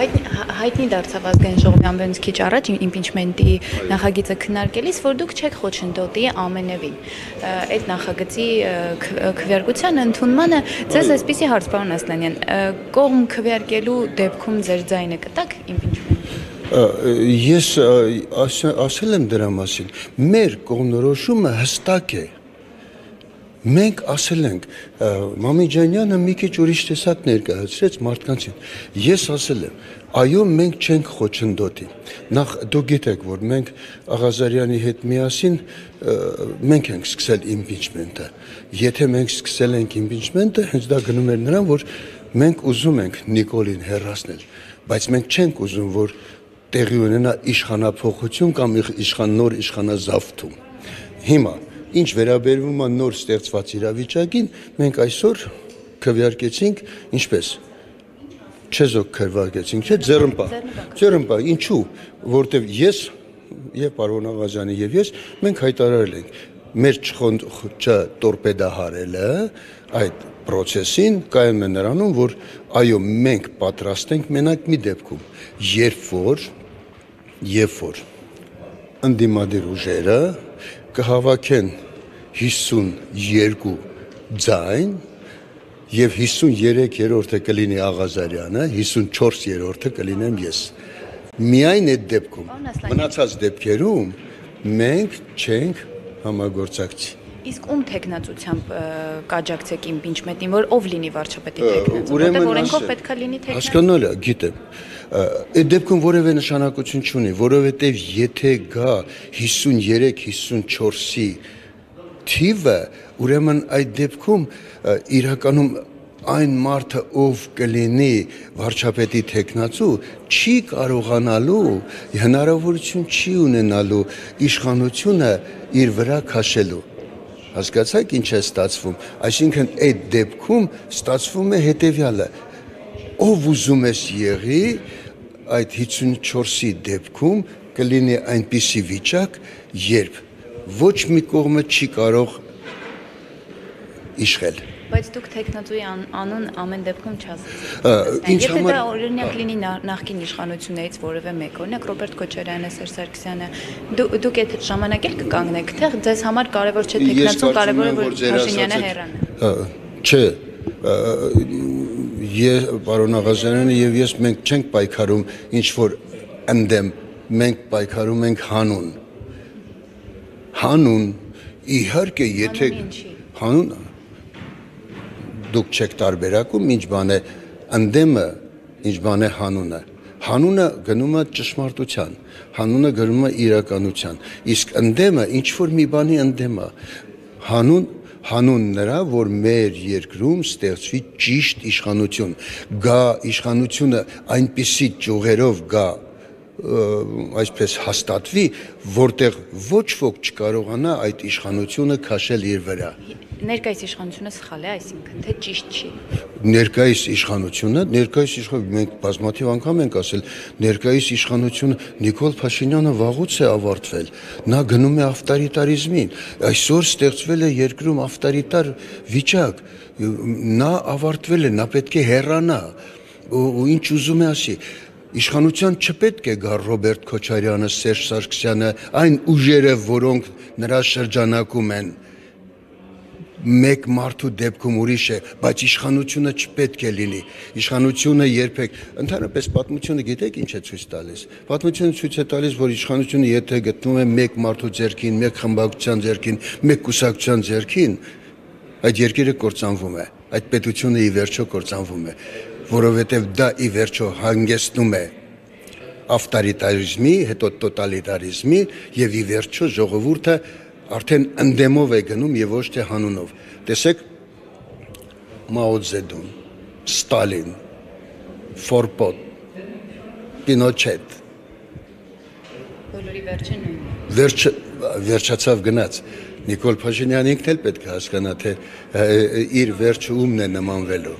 Հայտնի դարձավ ազգային ժողովի ամենից քիչ առաջ իմպիչմենտի նախագիծը քննարկելիս, որ դուք չեք խոչընդոտի ամենևին այդ նախագծի քվեարկության ընդունմանը, ձեզ այսպիսի հարց, պարոն Ասլանյան, կողմ քվեարկելու դեպքում ձեր ձայնը կտաք իմպիչմենտի։ Ես ասել եմ դրա մասին, մեր կողմնորոշումը հստակ է։ Մենք ասել ենք, Մամիջանյանը մի քիչ ուրիշ տեսակ ներկայացրեց մարդկանցին։ Ես ասել եմ, այո, մենք չենք խոչընդոտի։ Նախ դուք գիտեք, որ մենք Աղազարյանի հետ միասին մենք ենք սկսել իմպիչմենտը։ Եթե մենք սկսել ենք իմպիչմենտը, հենց դա գնում էր նրան, որ մենք ուզում ենք Նիկոլին հեռացնել, բայց մենք չենք ուզում, որ տեղի ունենա իշխանափոխություն կամ նոր իշխանազավթում։ Հիմա ինչ վերաբերվում է նոր ստեղծված իրավիճակին, մենք այսօր քվեարկեցինք, ինչպես չեզոք քվեարկեցինք, չէ, ձեռնպահ, ինչու, որտեվ ես եւ պարոն Աղազյանը եւ ես մենք հայտարարել ենք մեր չտորպեդահարելը այդ process-ին կայանում է նրանում, որ այո, մենք պատրաստ ենք մենակ մի դեպքում, երբ որ ընդդիմադիր ուժերը կհավաքեն 52 ձայն եւ 53-րդը կլինի Աղազարյանը, 54-րդը կլինեմ ես։ Միայն այդ դեպքում, մնացած դեպքերում մենք չենք համագործակցի։ Իսկ ում թեկնածությամբ կաջակցեք իմպիչմենտին, որ ով լինի վարչապետի թեկնածը, որտեղ օրենքով պետք է լինի թեկնածը։ Հասկանալի է, գիտեմ։ Այդ դեպքում որևէ նշանակություն չունի, որովհետև եթե գա 53-54-ի թիվը, ուրեմն այդ դեպքում իրականում այն մարդը, ով կլինի վարչապետի թեկնածու, չի կարողանալու, հնարավորություն չի ունենալու իշխանությունը իր վրա քաշելու։ Հասկացաք ինչ է ստացվում, այսինքն այդ դեպքում ստացվում է հետևյալը, ով ուզում ես եղի, այդ 54-ի դեպքում կլինի այնպիսի վիճակ, երբ ոչ մի կողմը չի կարող իշխել։ Բայց դուք թեկնածուի անուն ամեն դեպքում չասացիք։ Եթե դա օրինակ լինի նախկին իշխանություններից որևէ մեկ, օրինակ Ռոբերտ Քոչարյանը, Սերժ Սարգսյանը, դուք այդ ժամանակ էլ կկանգնեք, թե ձեզ համար կարևոր չէ թեկնածուն, կարևոր է որ Փաշինյանը հեռանա։ Չէ, պարոն Աղազարյանը եւ ես մենք չենք պայքարում ինչ որ ընդդեմ, մենք պայքարում ենք հանուն։ Հանուն, իհարկե, եթե հանուն դուք չեք տարբերակում, ինչ բան է ընդդեմը, ինչ բան է հանունը։ Հանունը գնում է ճշմարտության, հանունը գնում է իրականության, իսկ ընդդեմը ինչ որ մի բանի ընդդեմ է։ Հանուն նրա, որ մեր երկրում ստեղծվի ճիշտ իշխանություն, գա իշխանությունը այնպիսի ճյուղերով գա, այսպես հաստատվի, որտեղ ոչ ոք չկարողանա այդ իշխանությունը քաշել իր վրա։ Ներկայիս իշխանությունը սխալ է, այսինքն թե ճիշտ չի։ Ներկայիս իշխանությունը, մենք բազմաթիվ անգամ ենք ասել, ներկայիս իշխանությունը Նիկոլ Փաշինյանը վաղուց է ավարտվել, նա գնում է ավտորիտարիզմին, այսօր ստեղծվել է երկրում ավտորիտար վիճակ, նա ավարտվել է, նա պետք է հեռանա, ու ինչ ուզում է ասի, իշխանության չպետք է գա Ռոբերտ Քոչարյանը, Սերժ Սարգսյանը, այն ուժերը, որոնք նրա շրջանակում են, մեկ մարդու դեպքում ուրիշ է, բայց իշխանությունը չպետք է լինի, իշխանությունը երբեք, ընդհանրապես պատմությունը գիտեք ինչ է ցույց տալիս, պատմությունը ցույց է տալիս, որ իշխանությունը եթե գտնվում է մեկ մարդու ձեռքին, մեկ խմբակցության ձեռքին, մեկ կուսակցության ձեռքին, այդ երկիրը կործանվում է, այդ պետությունը ի վերջո կործանվում է, որովհետև դա ի վերջո հանգեցնում է ավտորիտարիզմի, հետո տոտալիտարիզմի եւ ի վերջո ժողովուրդը արդեն ընդդեմով է գնում եւ ոչ թե հանունով։ Տեսեք Մաո Ձեդուն, Ստալին, Ֆորպոտ, Պինոչետ։ Բոլորի վերջը նույնն։ Վերջացավ գնաց։ Նիկոլ Փաշինյանն ինքն էլ պետք է հասկանա, թե իր վերջը ումն է նմանվելու։